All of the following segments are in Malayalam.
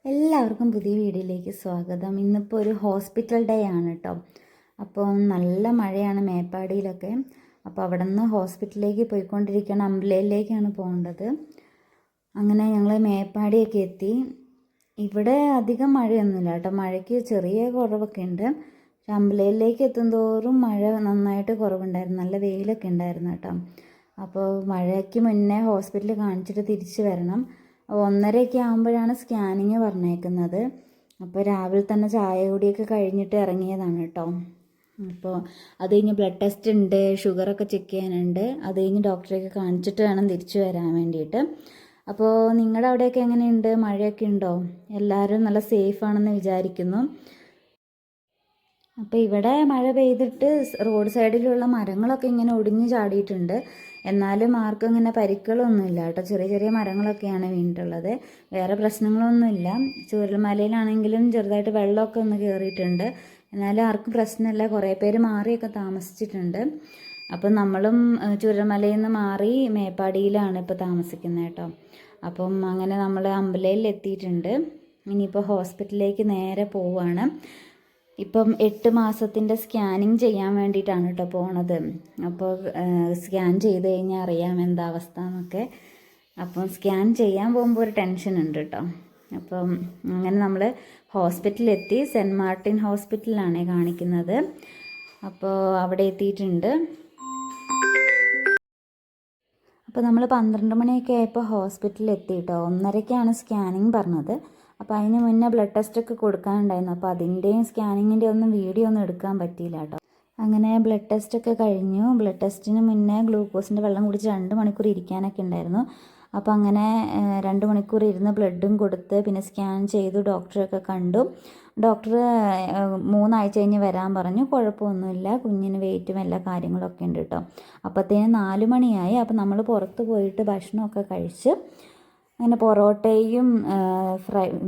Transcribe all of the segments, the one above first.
എല്ലാവർക്കും പുതിയ വീഡിയോയിലേക്ക് സ്വാഗതം. ഇന്നിപ്പോൾ ഒരു ഹോസ്പിറ്റൽ ഡേ ആണ് കേട്ടോ. അപ്പോൾ നല്ല മഴയാണ് മേപ്പാടിയിലൊക്കെ. അപ്പോൾ അവിടെ നിന്ന് ഹോസ്പിറ്റലിലേക്ക് പോയിക്കൊണ്ടിരിക്കുകയാണ്. അമ്പലയിലേക്കാണ് പോകേണ്ടത്. അങ്ങനെ ഞങ്ങൾ മേപ്പാടിയൊക്കെ എത്തി. ഇവിടെ അധികം മഴയൊന്നുമില്ല കേട്ടോ. മഴയ്ക്ക് ചെറിയ കുറവൊക്കെ ഉണ്ട്. പക്ഷെ അമ്പലയിലേക്ക് എത്തുന്തോറും മഴ നന്നായിട്ട് കുറവുണ്ടായിരുന്നു. നല്ല വെയിലൊക്കെ ഉണ്ടായിരുന്നു കേട്ടോ. അപ്പോൾ മഴയ്ക്ക് മുന്നേ ഹോസ്പിറ്റലിൽ കാണിച്ചിട്ട് തിരിച്ച് വരണം. 1:30 ആകുമ്പോഴാണ് സ്കാനിങ് പറഞ്ഞേക്കുന്നത്. അപ്പോൾ രാവിലെ തന്നെ ചായ കുടിയൊക്കെ കഴിഞ്ഞിട്ട് ഇറങ്ങിയതാണ് കേട്ടോ. അപ്പോൾ അത് കഴിഞ്ഞ് ബ്ലഡ് ടെസ്റ്റ് ഉണ്ട്, ഷുഗറൊക്കെ ചെക്ക് ചെയ്യാനുണ്ട്. അത് കഴിഞ്ഞ് ഡോക്ടറെയൊക്കെ കാണിച്ചിട്ട് വേണം തിരിച്ചു വരാൻ വേണ്ടിയിട്ട്. അപ്പോൾ നിങ്ങളുടെ അവിടെയൊക്കെ എങ്ങനെയുണ്ട്? മഴയൊക്കെ ഉണ്ടോ? എല്ലാവരും നല്ല സേഫാണെന്ന് വിചാരിക്കുന്നു. അപ്പോൾ ഇവിടെ മഴ പെയ്തിട്ട് റോഡ് സൈഡിലുള്ള മരങ്ങളൊക്കെ ഇങ്ങനെ ഒടിഞ്ഞു ചാടിയിട്ടുണ്ട്. എന്നാലും ആർക്കും ഇങ്ങനെ പരിക്കുകളൊന്നുമില്ല കേട്ടോ. ചെറിയ ചെറിയ മരങ്ങളൊക്കെയാണ് വീണിട്ടുള്ളത്. വേറെ പ്രശ്നങ്ങളൊന്നുമില്ല. ചൂരൽമലയിലാണെങ്കിലും ചെറുതായിട്ട് വെള്ളമൊക്കെ ഒന്ന് കയറിയിട്ടുണ്ട്. എന്നാലും ആർക്കും പ്രശ്നമില്ല. കുറേ പേര് മാറിയൊക്കെ താമസിച്ചിട്ടുണ്ട്. അപ്പം നമ്മളും ചൂരൽമലയിൽ നിന്ന് മാറി മേപ്പാടിയിലാണ് ഇപ്പോൾ താമസിക്കുന്നത് കേട്ടോ. അപ്പം അങ്ങനെ നമ്മൾ അമ്പലയിൽ എത്തിയിട്ടുണ്ട്. ഇനിയിപ്പോൾ ഹോസ്പിറ്റലിലേക്ക് നേരെ പോവുകയാണ്. ഇപ്പം 8 മാസത്തിൻ്റെ സ്കാനിങ് ചെയ്യാൻ വേണ്ടിയിട്ടാണ് കേട്ടോ പോണത്. അപ്പോൾ സ്കാൻ ചെയ്ത് കഴിഞ്ഞാൽ അറിയാം എന്താ അവസ്ഥ എന്നൊക്കെ. അപ്പം സ്കാൻ ചെയ്യാൻ പോകുമ്പോൾ ഒരു ടെൻഷൻ ഉണ്ട് കേട്ടോ. അപ്പം അങ്ങനെ നമ്മൾ ഹോസ്പിറ്റലിലെത്തി. സെൻറ്റ് മാർട്ടിൻ ഹോസ്പിറ്റലിലാണ് കാണിക്കുന്നത്. അപ്പോൾ അവിടെ എത്തിയിട്ടുണ്ട്. അപ്പോൾ നമ്മൾ 12 മണിയൊക്കെ ആയപ്പോൾ ഹോസ്പിറ്റലിൽ എത്തി കേട്ടോ. 1:30 സ്കാനിങ് പറഞ്ഞത്. അപ്പോൾ അതിന് മുന്നേ ബ്ലഡ് ടെസ്റ്റൊക്കെ കൊടുക്കാനുണ്ടായിരുന്നു. അപ്പോൾ അതിൻ്റെയും സ്കാനിങ്ങിൻ്റെയും ഒന്നും വീഡിയോ ഒന്നും എടുക്കാൻ പറ്റിയില്ല കേട്ടോ. അങ്ങനെ ബ്ലഡ് ടെസ്റ്റൊക്കെ കഴിഞ്ഞു. ബ്ലഡ് ടെസ്റ്റിന് മുന്നേ ഗ്ലൂക്കോസിൻ്റെ വെള്ളം കുടിച്ച് 2 മണിക്കൂർ ഇരിക്കാനൊക്കെ ഉണ്ടായിരുന്നു. അപ്പോൾ അങ്ങനെ 2 മണിക്കൂർ ഇരുന്ന് ബ്ലഡും കൊടുത്ത് പിന്നെ സ്കാൻ ചെയ്തു. ഡോക്ടറെയൊക്കെ കണ്ടു. ഡോക്ടർ 3 ആഴ്ച കഴിഞ്ഞ് വരാൻ പറഞ്ഞു. കുഴപ്പമൊന്നുമില്ല, കുഞ്ഞിന് വെയിറ്റും എല്ലാ കാര്യങ്ങളൊക്കെ ഉണ്ട് കേട്ടോ. അപ്പോഴത്തേനും 4 മണിയായി. അപ്പോൾ നമ്മൾ പുറത്ത് പോയിട്ട് ഭക്ഷണമൊക്കെ കഴിച്ച് അങ്ങനെ പൊറോട്ടയും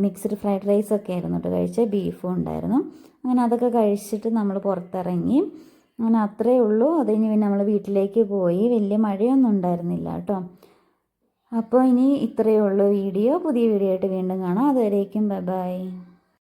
മിക്സ്ഡ് ഫ്രൈഡ് റൈസൊക്കെ ആയിരുന്നു കേട്ടോ കഴിച്ച്. ബീഫും ഉണ്ടായിരുന്നു. അങ്ങനെ അതൊക്കെ കഴിച്ചിട്ട് നമ്മൾ പുറത്തിറങ്ങി. അങ്ങനെ അത്രയേ ഉള്ളൂ. അത് കഴിഞ്ഞ് പിന്നെ നമ്മൾ വീട്ടിലേക്ക് പോയി. വലിയ മഴയൊന്നും ഉണ്ടായിരുന്നില്ല കേട്ടോ. അപ്പോൾ ഇനി ഇത്രയേ ഉള്ളൂ വീഡിയോ. പുതിയ വീഡിയോ ആയിട്ട് വീണ്ടും കാണാം. അതുവരേക്കും ബൈ ബൈ.